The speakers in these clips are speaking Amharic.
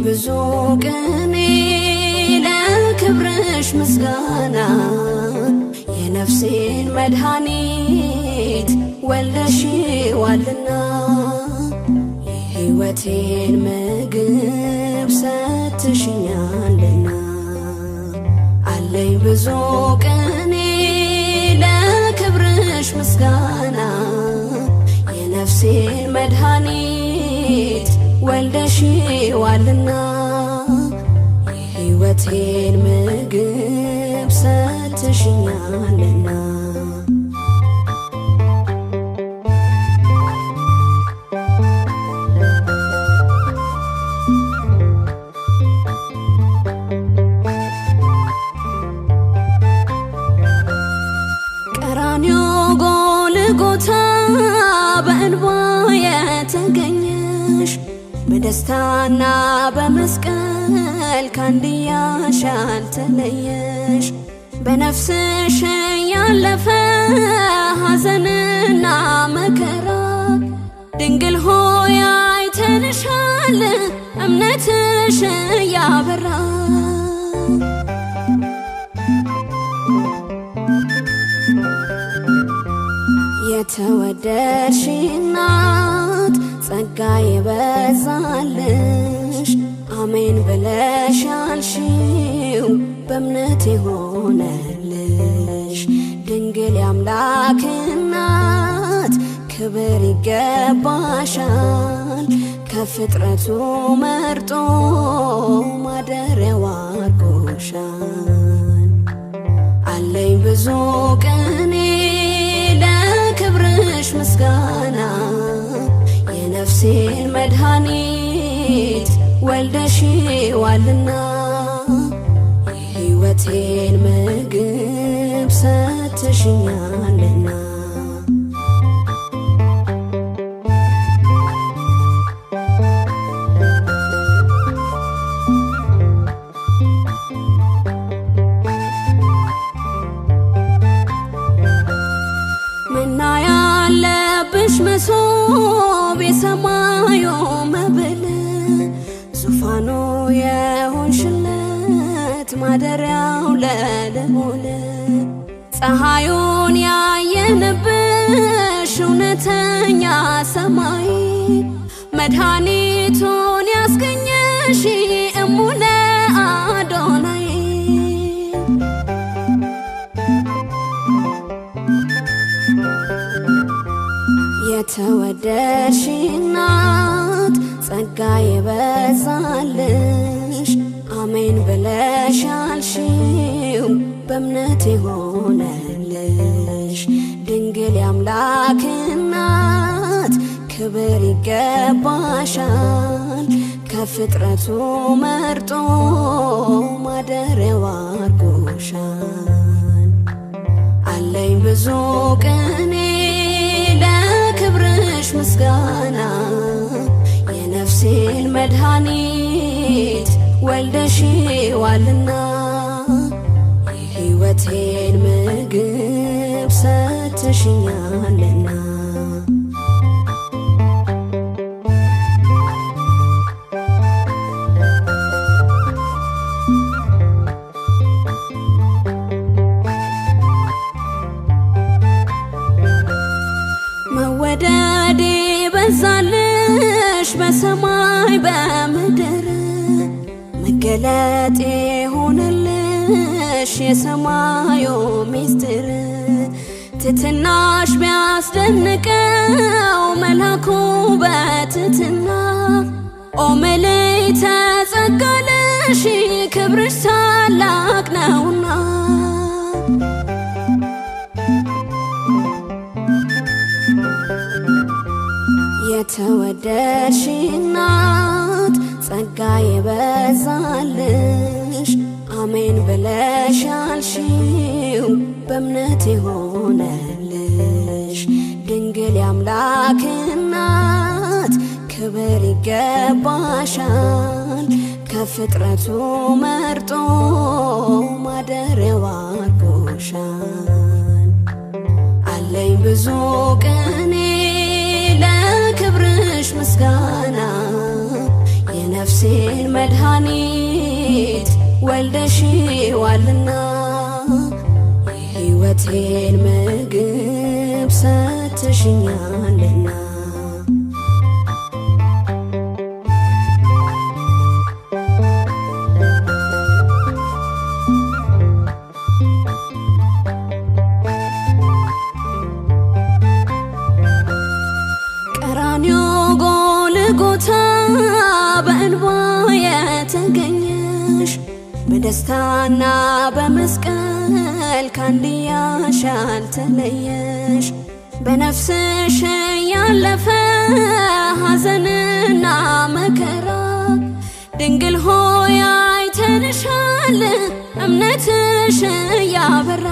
ብዙ ቅኔ ለክብርሽ ምስጋና የነፍሴን መድኃኒት ወልደሽዋልና የሕይወቴን ምግብ ሰጥተሽኛልና አለኝ ብዙ ቅኔ ለክብርሽ ምስጋና የነፍሴን መድኃኒት ወልደሽዋልና የሕይወቴን ምግብ ሰጥተሽኛልና ቀራንዮ ጎልጎታ በእንባ የተገኘሽ በደስታና በመስቀል ካንድያሽ ያልተለየሽ በነፍስሽ ያለፈ ሐዘንና መከራ ድንግል ሆይ አይተንሻል እምነትሽ ያበራ የተወደድሽ እናት ጸጋ የበዛልሽ አሜን ብለሽ ያልሽው በእምነት የሆነልሽ ድንግል የአምላክ እናት ክብር ይገባሻል ከፍጥረቱ መርጦ ማደሪያው አድርጎሻል አለኝ ብዙ ቅኔ ለክብርሽ ምስጋና የነፍሴን መድኃኒት ወልደሽዋልና የሕይወቴን ምግብ ሰጥተሽኛልና መና ያለብሽ መሶብ የሰማዩ መብል ዙፋኑ የሆንሽለት ማደሪያው ለልዑል ፀሐዩን ያየንብሽ እውነተኛ ሰማይ መድኃኒቱን ያስገኘሽ እሙለ አዶናይ የተወደድሽ እናት ጸጋ የበዛልሽ አሜን ብለሽ ያልሽው በእምነት የሆነልሽ ድንግል የአምላክ እናት ክብር ይገባሻል ከፍጥረቱ መርጦ ማደሪያው አድርጎሻል አለኝ ብዙ ቅኔ ለክብርሽ ምስጋና የነፍሴን መድኃኒት ወልደሽዋልና የሕይወቴን ምግብ ሰጥተሽኛልና መወደዴ በዛልሽ በሰማይ በምድር መገለጤ ሆነልሽ የሰማዩ ሚስጥር ትትናሽ ቢያስደንቀው መላኩ በትትና ኦ ምልዕተ ጸጋ ነሽ ክብርሽ ታላቅ ነውና የተወደድሽ እናት ጸጋ የበዛልሽ አሜን ብለሽ ያልሽው በእምነት የሆነልሽ ድንግል የአምላክ እናት ክብር ይገባሻል ከፍጥረቱ መርጦ ማደሪያው አድርጎሻል። አለኝ ብዙ ቅኔ ለክብርሽ ምስጋና የነፍሴን መድኃኒት ወልደሽዋልና የሕይወቴን ምግብ ሰጥተሽኛልና ቀራንዮ ጎልጎታ በእንባ የተገኘሽ በደስታና በመስቀል ካንድያሽ ያልተለየሽ በነፍስሽ ያለፈ ሐዘንና መከራ ድንግል ሆይ አይተንሻል እምነትሽ ያበራ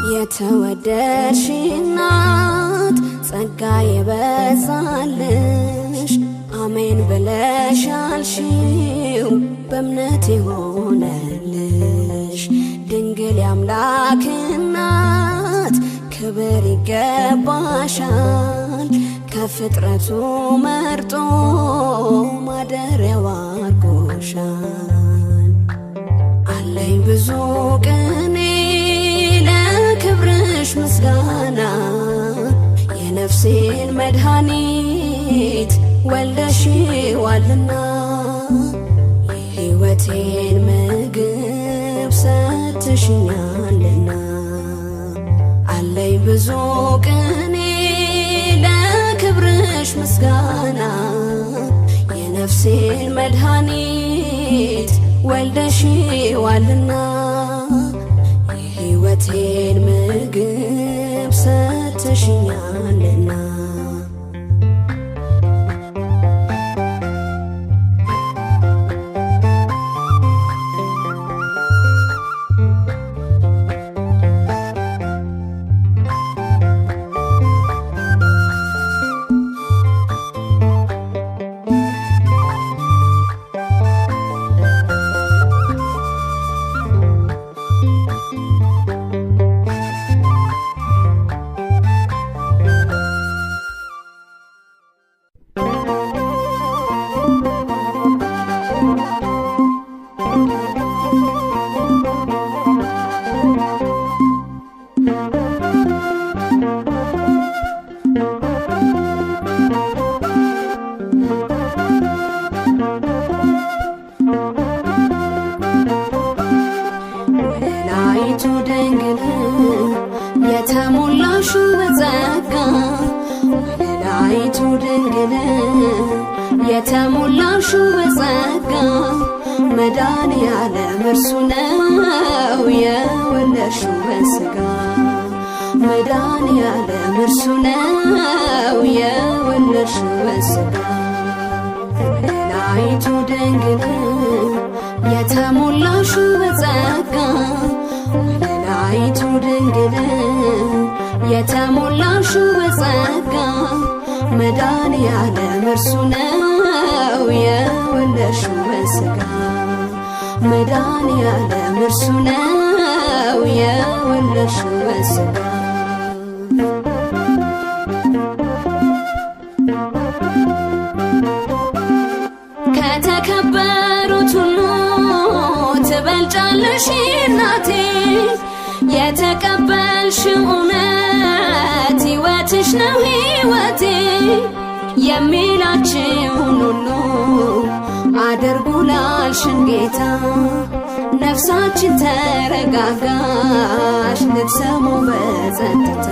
የተወደድሽ እናት ጸጋ የበዛልሽ አሜን ብለሽ ያልሽው በእምነት የሆነልሽ ድንግል የአምላክ እናት ክብር ይገባሻል ከፍጥረቱ መርጦ ማደሪያው አድርጎሻል። አለኝ ብዙ ቅኔ ለክብርሽ ምስጋና የነፍሴን መድኃኒት ወልደሽዋልና የሕይወቴን ምግብ ሰጥተሽኛልና አለኝ ብዙ ቅኔ ለክብርሽ ምስጋና የነፍሴን መድኃኒት ወልደሽዋልና የሕይወቴን ምግብ ሰጥተሽኛልና የተሞላሹ በጸጋ ወለላይቱ ድንግል የተሞላሹ በጸጋ መድኃኔዓለም እርሱ ነው የወለድሽው በሥጋ መድኃኔዓለም እርሱ ነው የወለድሽው በሥጋ ወለላይቱ ድንግል የተሞላሹ በጸጋ ወለላይቱ ድንግል የተሞላሹ በጸጋ መድኃኔዓለም እርሱ ነው የወለድሽው በሥጋ መድኃኔዓለም እርሱ ነው የወለድሽው በሥጋ ከተከበሩት ሁሉ ትበልጫለሽ እናቴ የተቀበልሽው እውነት ሕይወትሽ ነው ሕይወቴ የሚላችሁን ሁሉ አድርጉላልሽን ጌታ ነፍሳችን ተረጋጋሽ ልትሰሙ በጸጥታ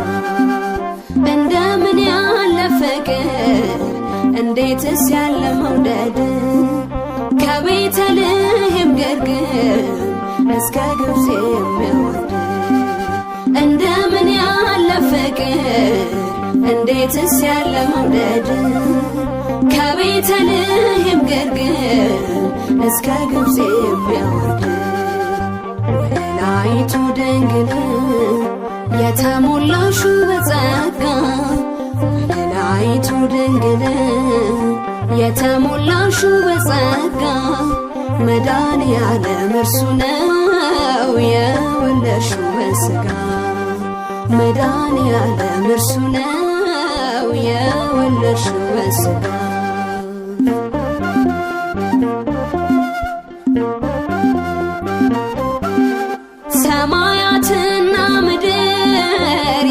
እንደምን ያለ ፍቅር እንዴትስ ያለ መውደድ ከቤተልሔም ግርግም እስከ ግብፅ የሚወርድ እንደምን ያለ ፍቅር እንዴትስ ያለ መውደድ ከቤተልሔም ግርግም እስከ ግብፅ የሚወርድ ወለላይቱ ድንግል የተሞላሹ በጸጋ ወለላይቱ ድንግል የተሞላሹ በጸጋ መድኃኔዓለም እርሱ ነው የወለድሽው በሥጋ መድኃኔዓለም እርሱ ነው የወለድሽው በሥጋ ሰማያትና ምድር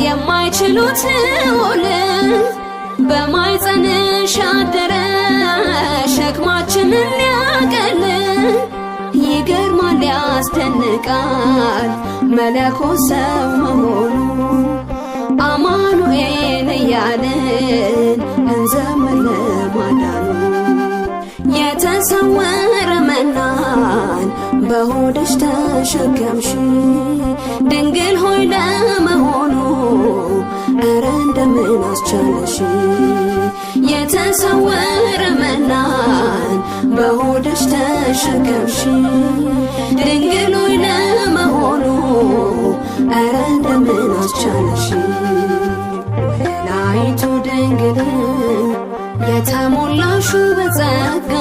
የማይችሉት ውል በማኅፀንሽ አደረ ሸክማችንን ሊያቀል ይገርማል ያስደንቃል መለኮት ሰው መሆኑ አማኑኤል እያልን እንዘምር ለማዳኑ የተሰወረ መናን በሆድሽ ተሸከምሽ ድንግል ሆይ ለመሆኑ እረ እንደምን አስቻለሽ የተሰወረ መናን በሆድሽ ተሸከምሽ ድንግል ሆይ ለመሆኑ እረ እንደምን አስቻለሽ ወለላይቱ ድንግል የተሞላሹ በጸጋ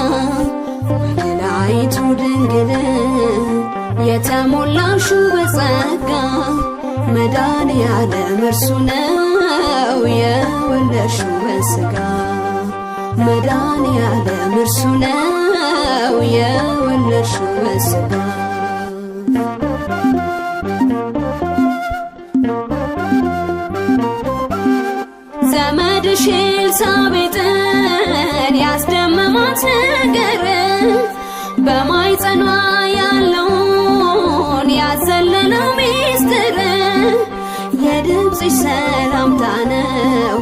ወለላይቱ ድንግል የተሞላሹ በጸጋ መድኃኔዓለም እርሱ ነው የወለድሽው በሥጋ መድኃኔዓለም እርሱ ነው የወለድሽው በሥጋ ዘመድሽ ኤልሳቤጥን ያስደመማት ነገር በማኅፀኗ ያለውን ያዘለለው ሚስጥር የድምፅሽ ሰላምታ ነው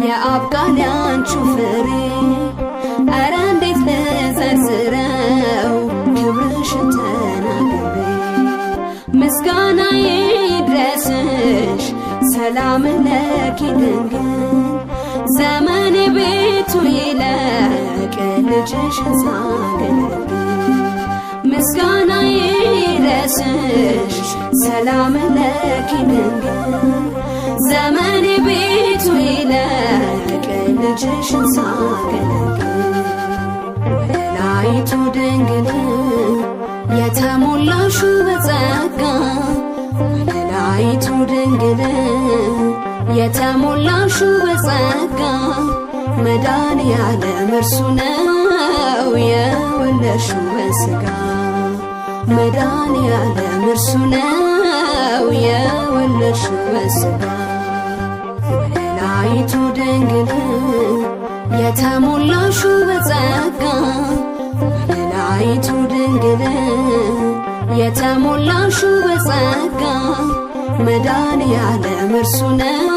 የአብ ቃል ያንቺው ፍሬ እረ እንዴት ልዘርዝረው ክብርሽን ተናግሬ ምስጋና ይድረስሽ ሰላም ለኪ ድንግል ዘመኔ ቤቱ ይለቅ ልጅሽን ሳገለግል ምስጋና ይድረስሽ ሰላም ለኪ ድንግል ዘመኔ ቤቱ ይለቅ ልጅሽን ሳገለግል ወለላይቱ ድንግል የተሞላሹ በጸጋ ወለላይቱ ድንግል የተሞላሹ በጸጋ መድኃኔዓለም እርሱ ነው የወለድሽው በሥጋ መድኃኔዓለም እርሱ ነው የወለድሽው በሥጋ ወለላይቱ ድንግል የተሞላሹ በጸጋ ወለላይቱ ድንግል የተሞላሹ በጸጋ መድኃኔዓለም እርሱ ነው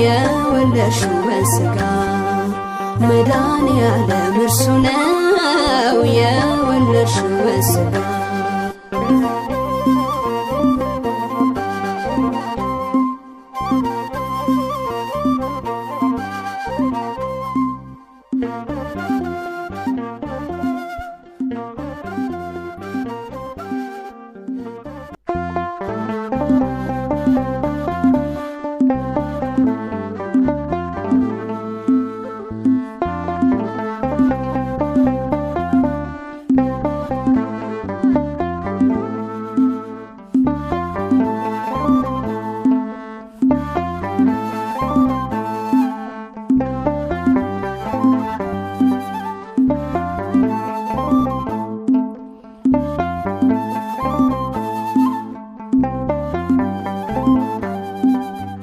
የወለድሽው በሥጋ መድኃኔዓለም እርሱ ነው የወለድሽው በሥጋ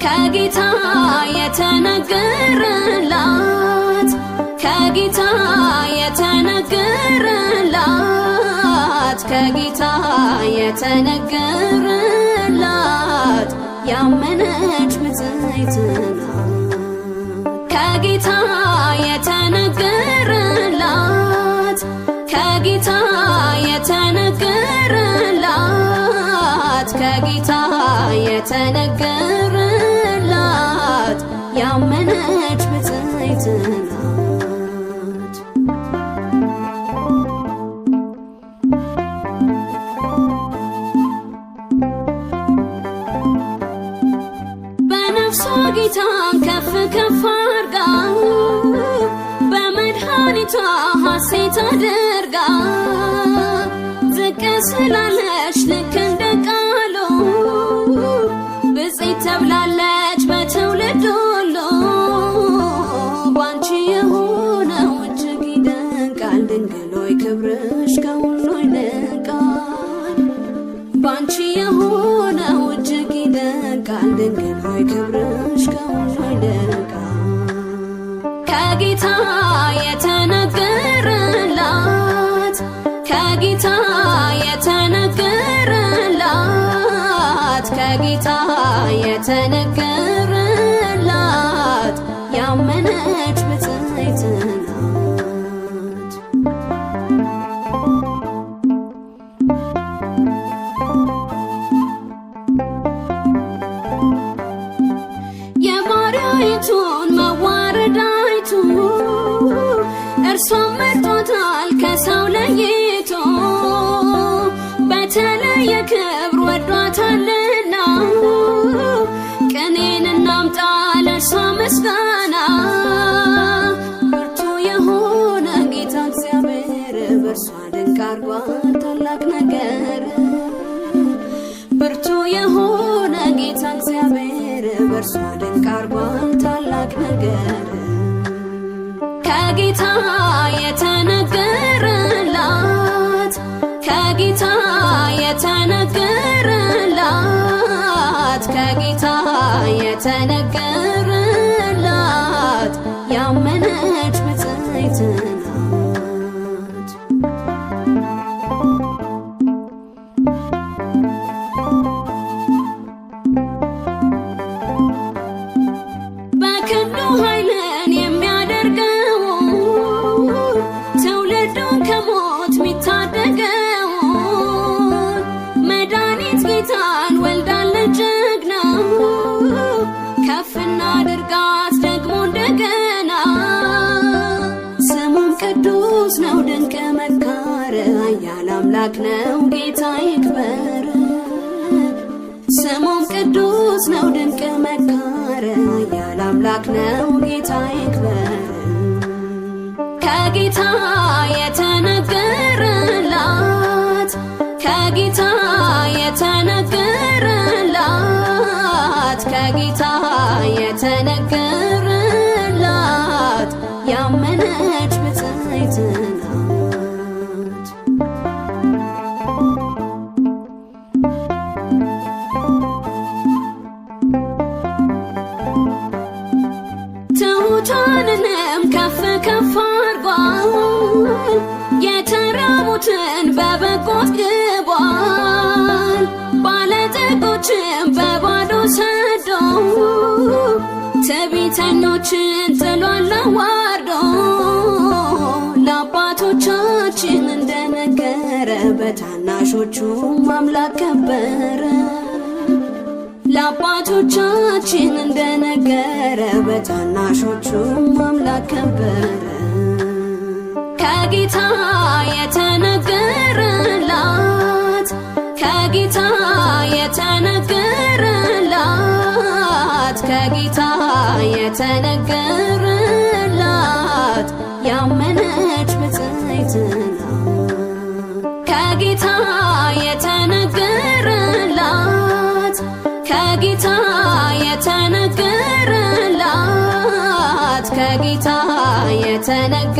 ከጌታ የተነገረላት ከጌታ የተነገረላት ከጌታ የተነገረላት ያመነች ብፅዕት ናት። ከጌታ የተነገረላት ከጌታ የተነገረላት ከጌታ የተነገረላት ያመነች ብፅዕት ናት። በነፍሷ ጌታን ከፍ ከፍ አርጋ በመድኃኒቷ ሐሴት አድርጋ ዝቅ ስላለች ልክ እንደ ቃሉ ብፅዕት ተብላለች በትውልድ ሁሉ። ባንቺ የሆነው እጅግ ይደንቃል ድንግል ሆይ ክብርሽ ከሁሉ ይልቃል። ባንቺ የሆነው እጅግ ይደንቃል ድንግል ሆይ ክብርሽ ከሁሉ ይልቃል። ከጌታ የተነገረላት ከጌታ የተነገረላት ከጌታ የተነገረላት ያመነች ብፅዕት ናት። የባሪያይቱን መዋረድ አይቶ እርሷን መርጦታል ከሰው ለይቶ በተለየ ክብር ወዷታልና ቅኔን እናምጣ ለእርሷ ምስጋና። ብርቱ የሆነ ጌታ እግዚአብሔር በእርሷ ድንቅ አድርጓል ታላቅ ነገር። ብርቱ የሆነ ጌታ እግዚአብሔር በእርሷ ድንቅ አድርጓል ታላቅ ነገር። ከጌታ የተነገረላት ከጌታ የተነገረላት ከጌታ የተነገረላት ያመነች ብፅዕት ናት። በክንዱ ኃይልን የሚያደርገው ትውልዱን ከሞት ሚታደገው መድኃኒት ጌታን ወልዳለች ጀግና። ከፍ እናድርጋት ደግሞ እንደገና። ስሙም ቅዱስ ነው ድንቅ መካር ኃያል አምላክ ነው ጌታ ይክበር። ስሙም ቅዱስ ነው ድንቅ መካር ኃያል አምላክ ነው ጌታ ይክበር። ከጌታ የተነገረላት ከጌታ የተነገረላት ከጌታ የተነገረላት ያመነች ብፅዕት ናት። ትሑታንንም ከፍ ከፍ አርጓል የተራቡትን በበጎ አጥግቧል። ባለጠጎችን በባዶ ሰዶ ትዕቢተኞችን ጥሏል አዋርዶ። ለአባቶቻችን እንደነገረ በታናሾቹም አምላክ ከበረ። ለአባቶቻችን እንደነገረ በታናሾቹም አምላክ ከበረ። ከጌታ የተነገረላት ከጌታ የተነገረላት ከጌታ የተነገረላት ያመነች ብፅዕት ናት። ከጌታ የተነገረላት ከጌታ የተነገረላት ከጌታ የተነገ